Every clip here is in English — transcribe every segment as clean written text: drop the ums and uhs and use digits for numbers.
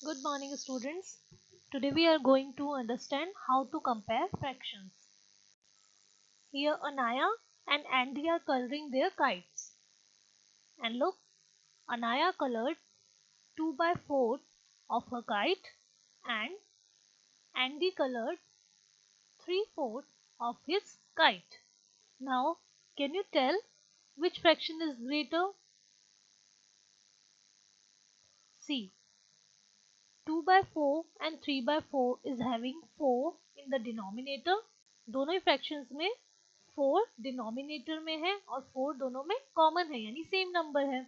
Good morning, students. Today we are going to understand how to compare fractions. Here Anaya and Andy are coloring their kites. And look, Anaya colored 2 by 4 of her kite and Andy colored 3/4 of his kite. Now, can you tell which fraction is greater? See, 2 by 4 and 3 by 4 is having 4 in the denominator. दोनों ही fractions में 4 denominator में है और 4 दोनों में common है यानी same number है.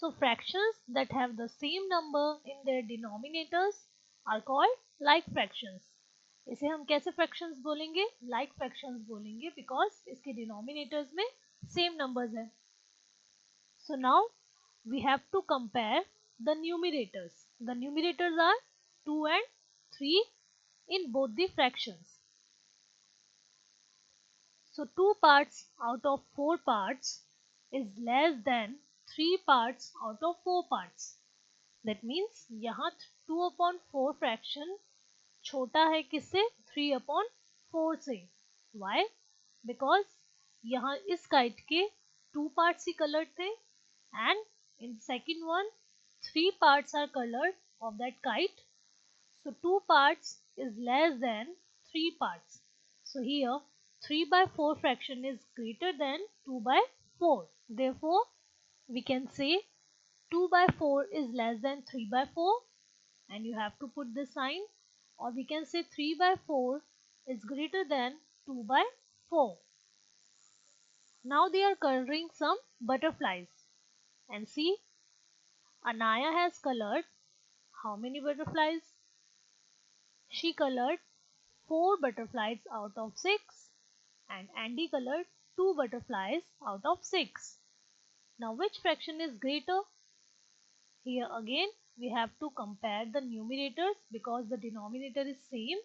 So fractions that have the same number in their denominators are called like fractions. इसे हम कैसे fractions बोलेंगे? Like fractions बोलेंगे because इसके denominators में same numbers है. So now we have to compare the numerators. The numerators are 2 and 3 in both the fractions. So 2 parts out of 4 parts is less than 3 parts out of 4 parts. That means यहाँ 2 upon 4 fraction छोटा है किससे? 3 upon 4 से. Why? Because यहाँ इस kite के 2 parts ही colored थे and in second one 3 parts are colored of that kite. So 2 parts is less than 3 parts. So here 3 by 4 fraction is greater than 2 by 4. Therefore, we can say 2 by 4 is less than 3 by 4 and you have to put the sign, or we can say 3 by 4 is greater than 2 by 4. Now they are coloring some butterflies and see, Anaya has colored how many butterflies? She colored 4 butterflies out of 6 and Andy colored 2 butterflies out of 6. Now which fraction is greater? Here again we have to compare the numerators because the denominator is same.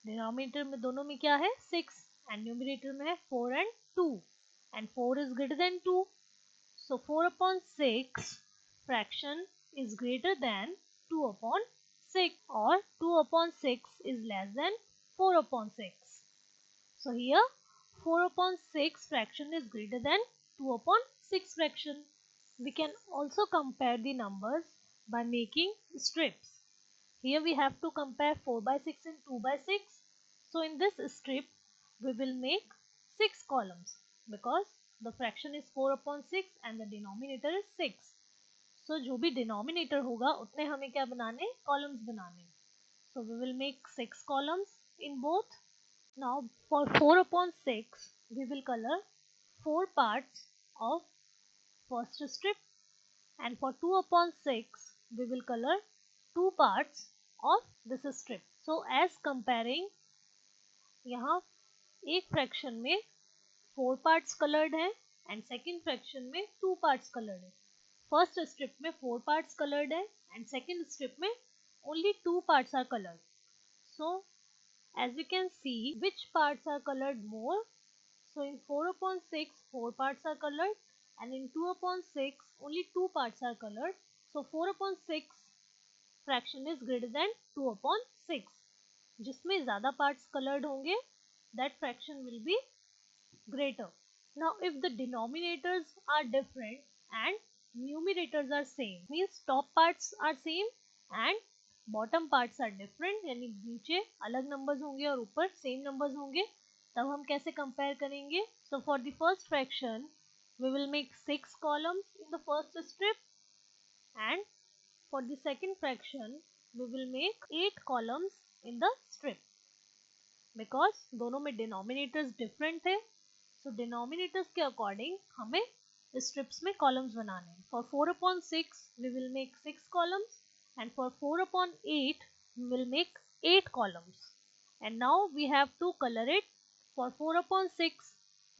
Denominator में दोनों में क्या है? 6 and numerator में है 4 and 2 and 4 is greater than 2. So 4 upon 6 fraction is greater than 2 upon 6 or 2 upon 6 is less than 4 upon 6. So here 4 upon 6 fraction is greater than 2 upon 6 fraction. We can also compare the numbers by making strips. Here we have to compare 4 by 6 and 2 by 6. So in this strip we will make 6 columns because the fraction is 4 upon 6 and the denominator is 6. So जो भी denominator होगा उतने हमें क्या बनाने? Columns बनाने. So we will make 6 columns in both. Now for 4 upon 6 we will color 4 parts of first strip and for 2 upon 6 we will color 2 parts of this strip. So as comparing, यहाँ एक fraction में 4 parts colored हैं and second fraction में 2 parts colored है. First strip में 4 parts colored है and second strip में only 2 parts are colored. So as we can see which parts are colored more. So in 4 upon 6 4 parts are colored and in 2 upon 6 only 2 parts are colored. So 4 upon 6 fraction is greater than 2 upon 6. जिसमें ज़्यादा parts colored होंगे that fraction will be greater. Now if the denominators are different and numerators are same, means top parts are same and bottom parts are different, यानी नीचे अलग numbers होंगे और ऊपर same numbers होंगे, तब हम कैसे compare करेंगे? So for the first fraction we will make 6 columns in the first strip and for the second fraction we will make 8 columns in the strip because दोनों में denominators different थे. So denominators के according हमें strips में columns बनाने हैं. For 4 upon 6 we will make 6 columns and for 4 upon 8 we will make 8 columns. And now we have to color it. For 4 upon 6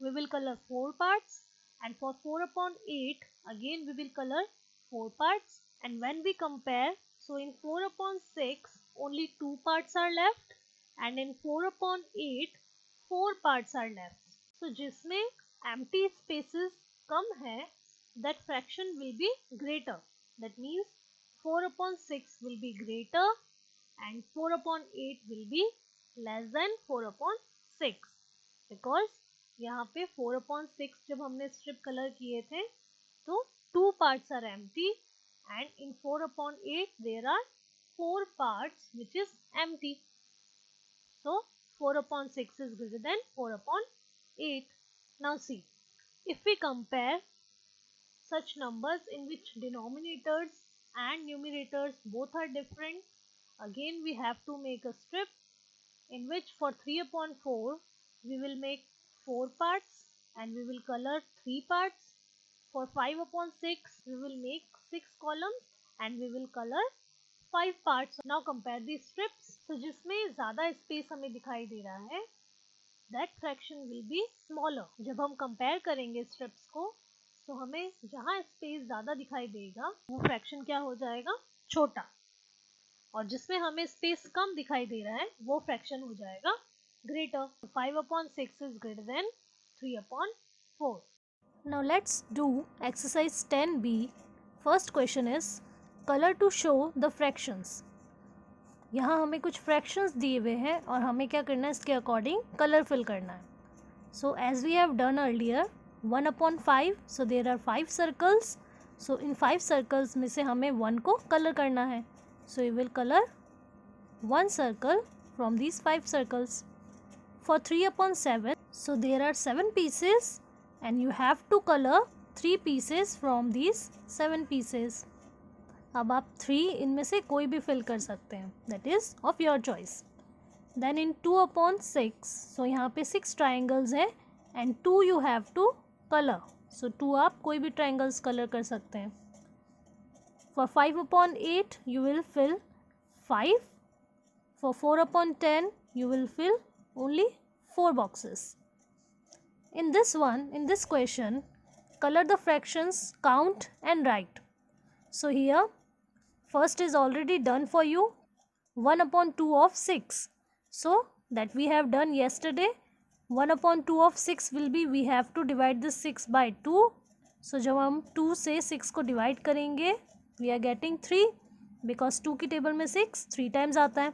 we will color 4 parts and for 4 upon 8 again we will color 4 parts. And when we compare, so in 4 upon 6 only 2 parts are left and in 4 upon 8 4 parts are left. So जिसमें empty spaces कम है that fraction will be greater. That means 4/6 will be greater and 4/8 will be less than 4/6 because यहाँ पे 4/6 जब हमने strip colour किए थे तो 2 parts are empty and in 4/8 there are 4 parts which is empty. So 4/6 is greater than 4/8. Now see, if we compare such numbers in which denominators and numerators both are different, again we have to make a strip in which for 3/4 we will make 4 parts and we will color 3 parts. For 5/6 we will make 6 columns and we will color 5 parts. Now compare these strips. So जिसमें ज़्यादा space हमें दिखाई दे रहा है that fraction will be smaller. जब हम compare करेंगे strips को तो हमें जहाँ स्पेस ज़्यादा दिखाई देगा वो फ्रैक्शन क्या हो जाएगा, छोटा, और जिसमें हमें स्पेस कम दिखाई दे रहा है वो फ्रैक्शन हो जाएगा greater. 5/6 is greater than 3/4. Now let's do exercise 10b. First question is color to show the fractions. यहाँ हमें कुछ फ्रैक्शंस दिए हुए हैं और हमें क्या करना है, इसके अकॉर्डिंग कलर फिल करना है. So as we have done earlier 1/5, so there are 5 circles. So in 5 circles में से हमें 1 को कलर करना है. So you will colour 1 circle from these 5 circles. For 3/7, so there are 7 pieces and you have to color 3 pieces from these 7 pieces. अब आप 3 इनमें से कोई भी फिल कर सकते हैं, that is of your choice. Then in 2/6, so यहाँ पे 6 ट्राइंगल्स हैं and 2 you have to colour. So 2 आप कोई भी ट्राइंगल्स कलर कर सकते हैं. For 5/8 you will fill 5. For 4/10 you will fill only 4 boxes. In this question, color the fractions, count and write. So here, first is already done for you, 1/2 of 6. So that we have done yesterday. 1/2 of 6 will be, we have to divide this 6 by 2. So जब हम 2 से 6 को divide करेंगे, we are getting 3 because 2 की table में 6 3 times आता है.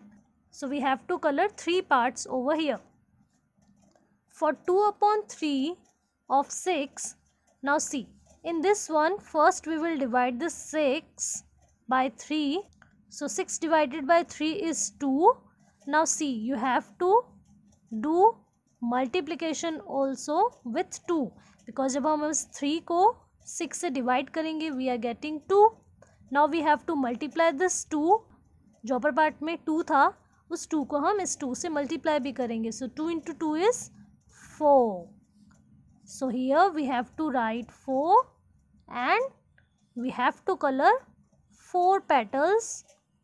So we have to color 3 parts over here. For 2/3 of 6, now see, in this one first we will divide this 6 by 3. So 6 divided by 3 is 2. Now see, you have to do multiplication also with 2 because जब हम इस 3 को 6 से divide करेंगे we are getting 2. Now we have to multiply this 2. जो upper part में 2 था उस 2 को हम इस 2 से multiply भी करेंगे. So 2 into 2 is 4. So here we have to write 4 and we have to color 4 petals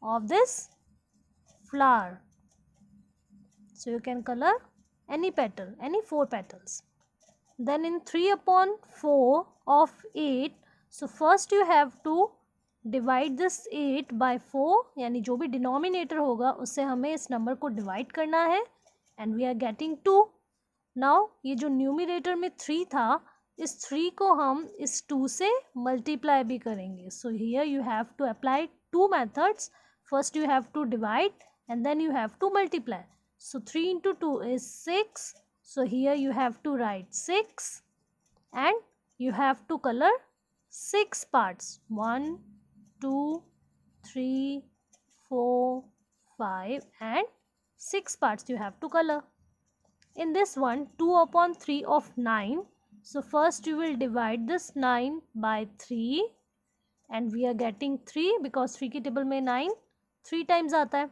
of this flower. So you can color any petal, any 4 petals. Then in 3/4 of 8, so first you have to divide this 8 by 4, यानी जो भी denominator होगा उससे हमें इस number को divide करना है and we are getting 2. Now ये जो न्यूमिनेटर में 3 था इस 3 को हम इस 2 से मल्टीप्लाई भी करेंगे. So here you have to apply 2 methods. First you have to divide and then you have to multiply. So 3 into 2 is 6. So here you have to write 6 and you have to color 6 parts. 1, 2, 3, 4, 5 and 6 parts you have to color. In this one 2/3 of 9. So first you will divide this 9 by 3 and we are getting 3 because 3 की table में 9 3 times आता है.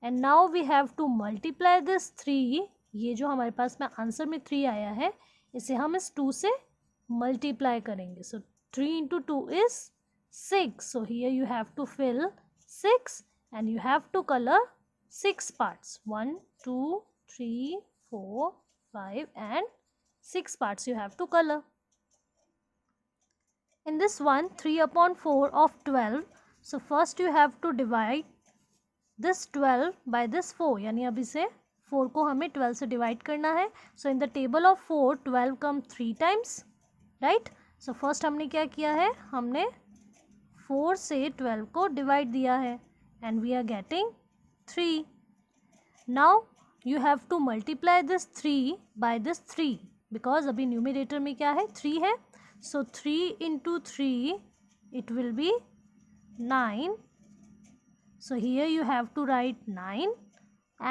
And now we have to multiply this 3. ये जो हमारे पास में answer में 3 आया है इसे हम इस 2 से मल्टीप्लाई करेंगे. So 3 into 2 is 6. So here you have to fill 6 and you have to color 6 parts. 1, 2, 3, 4, 5 and 6 parts you have to color. In this one 3/4 of 12. So first you have to divide this 12 by this 4. यानी अब इसे 4 को हमें 12 से divide करना है. So in the table of 4 12 come 3 times, right? So first हमने क्या किया है, हमने 4 से 12 को डिवाइड दिया है and we are getting 3. Now you have to multiply this 3 by this 3 because अभी न्यूमिनेटर में क्या है 3 है. So 3 into 3 it will be 9. So here you have to write 9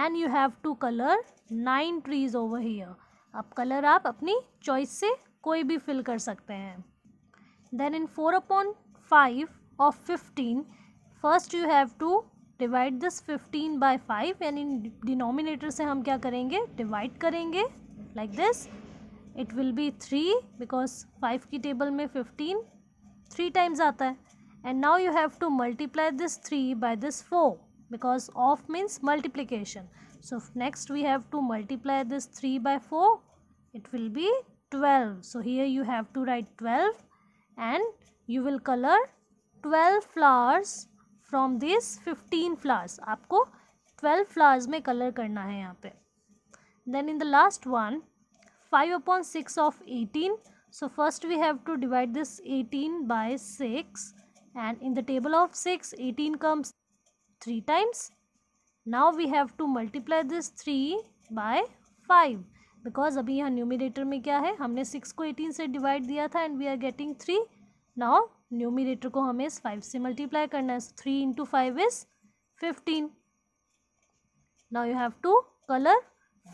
and you have to color 9 trees over here. अब colour आप अपनी choice से कोई भी फिल कर सकते हैं. Then in 4/5 of 15, first you have to divide this 15 by 5 and in denominator से हम क्या करेंगे डिवाइड करेंगे like this. It will be 3 because 5 की टेबल में 15 3 times आता है. And now you have to multiply this 3 by this 4 because of means multiplication. So next we have to multiply this 3 by 4. It will be 12. So here you have to write 12 and you will color 12 flowers from these 15 flowers. आपको 12 flowers में color करना है यहाँ पे. Then in the last one 5/6 of 18. So first we have to divide this 18 by 6 and in the table of 6 18 comes 3 times. Now we have to multiply this 3 by 5 because अभी यहाँ numerator में क्या है हमने 6 को 18 से डिवाइड दिया था and we are getting 3. Now numerator को हमें इस 5 से मल्टीप्लाई करना है. 3 into 5 is 15. Now you have to color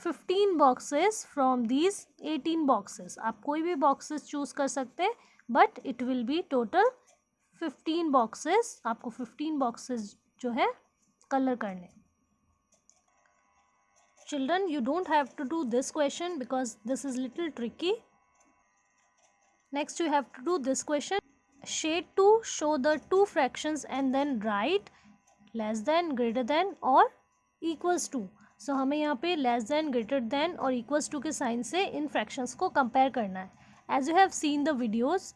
15 boxes from these 18 boxes. आप कोई भी boxes choose कर सकते हैं but it will be total 15 boxes. आपको 15 boxes जो है color करने. Children, you don't have to do this question because this is little tricky. Next you have to do this question. Shade to show the two fractions and then write less than, greater than or equals to. So हमें यहाँ पे less than, greater than और equals to के sign से इन fractions को compare करना है. As you have seen the videos,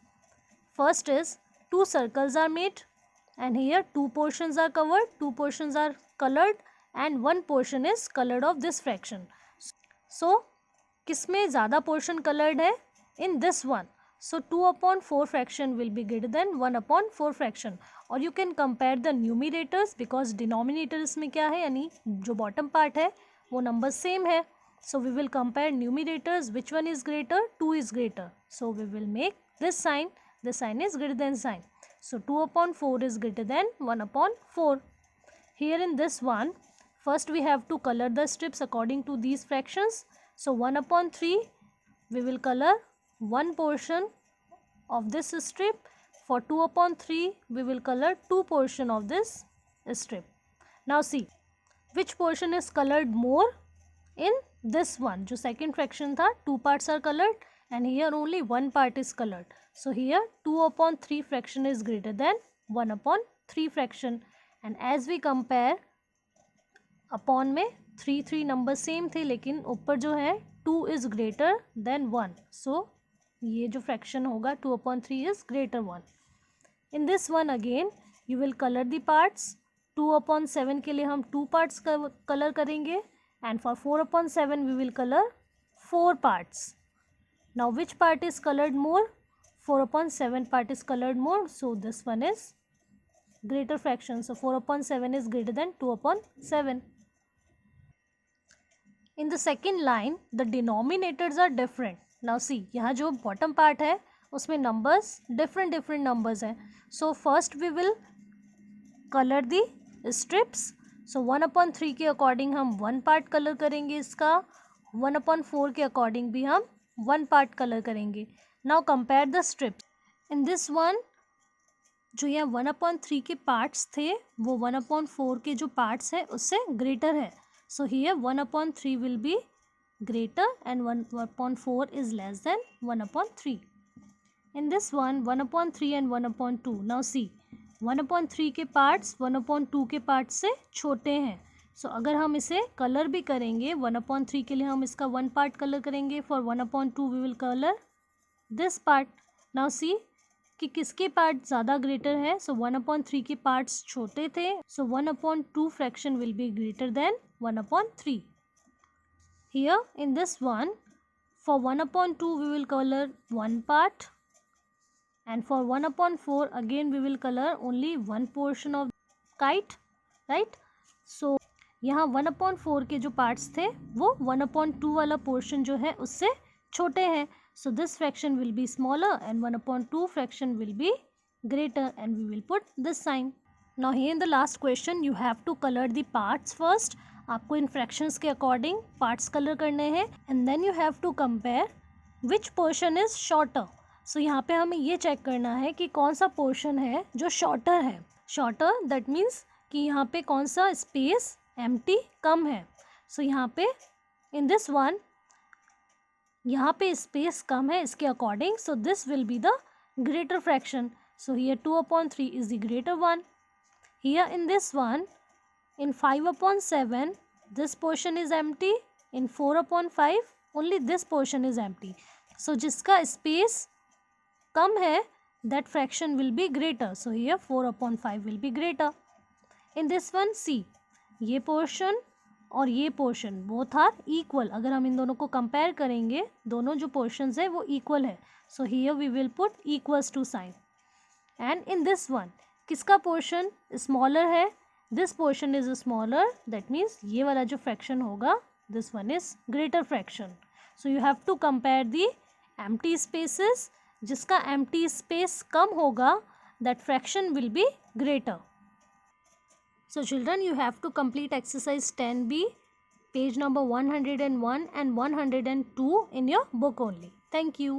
first is two circles are made and here two portions are covered, two portions are colored and one portion is colored of this fraction. So किसमें ज़्यादा portion colored है? In this one. So 2/4 fraction will be greater than 1/4 fraction. और you can compare the numerators because denominators में क्या है यानी जो bottom part है वो numbers same है. So we will compare numerators, which one is greater? 2 is greater. So we will make this sign. The sign is greater than sign. So 2/4 is greater than 1/4. Here in this one, first we have to color the strips according to these fractions. So 1/3 we will color one portion of this strip. For 2/3 we will color two portion of this strip. Now see which portion is colored more in this one. जो second fraction था two parts are colored and here only one part is colored. So here 2/3 fraction is greater than 1/3 fraction. And as we compare upon में 3 number same थे लेकिन ऊपर जो है 2 is greater than 1. So ये जो fraction होगा 2/3 is greater 1. In this one again you will color the parts. 2/7 के लिए हम 2 parts कलर करेंगे and for 4/7 we will color 4 parts. Now which part is colored more? 4/7 part is colored more, so this one is greater fraction. So 4/7 is greater than 2/7. In the second line the denominators are different. Now see यहाँ जो bottom part है उसमें numbers different numbers हैं. So first we will color the strips. So 1/3 के according हम 1 part color करेंगे इसका. 1/4 के according भी हम 1 part color करेंगे. Now compare the strips. In this one जो यहाँ 1/3 के parts थे वो 1/4 के जो parts है उससे greater है. So here 1/3 will be greater and 1/4 is less than 1/3. In this one 1/3 and 1/2. Now see 1/3 के parts 1/2 के parts से छोटे हैं. So अगर हम इसे color भी करेंगे 1/3 के लिए हम इसका 1 part color करेंगे. For 1/2 we will color this part. Now see कि किसके part ज़्यादा greater है. So 1/3 के parts छोटे थे. So 1/2 fraction will be greater than 1/3. Here in this one for 1/2 we will color 1 part and for 1/4 again we will color only one portion of kite, right? So यहाँ 1/4 के जो parts थे वो 1/2 वाला portion जो है उससे छोटे हैं. So this fraction will be smaller and 1/2 fraction will be greater, and we will put this sign. Now here in the last question you have to color the parts first. आपको इन fractions के according parts color करने हैं, and then you have to compare which portion is shorter. So यहाँ पे हमें ये check करना है कि कौन सा portion है जो shorter है. Shorter that means कि यहाँ पे कौन सा space empty कम है. So यहाँ पे in this one यहाँ पे space कम है इसके according, so this will be the greater fraction. So here 2/3 is the greater one. Here in this one, in 5/7 this portion is empty. In 4/5 only this portion is empty. So जिसका space कम है that fraction will be greater. So here 4/5 will be greater. In this one see, ये portion और ये portion both are equal. अगर हम इन दोनों को compare करेंगे, दोनों जो पोर्शंस है वो इक्वल है. So here we will put equals to sign. And in this one किसका पोर्शन स्मॉलर है? This portion is smaller, that means ये वाला जो फ्रैक्शन होगा this one is greater fraction. So you have to compare the empty spaces. जिसका empty space कम होगा that fraction will be greater. So children, you have to complete exercise 10B, page number 101 and 102 in your book only. Thank you.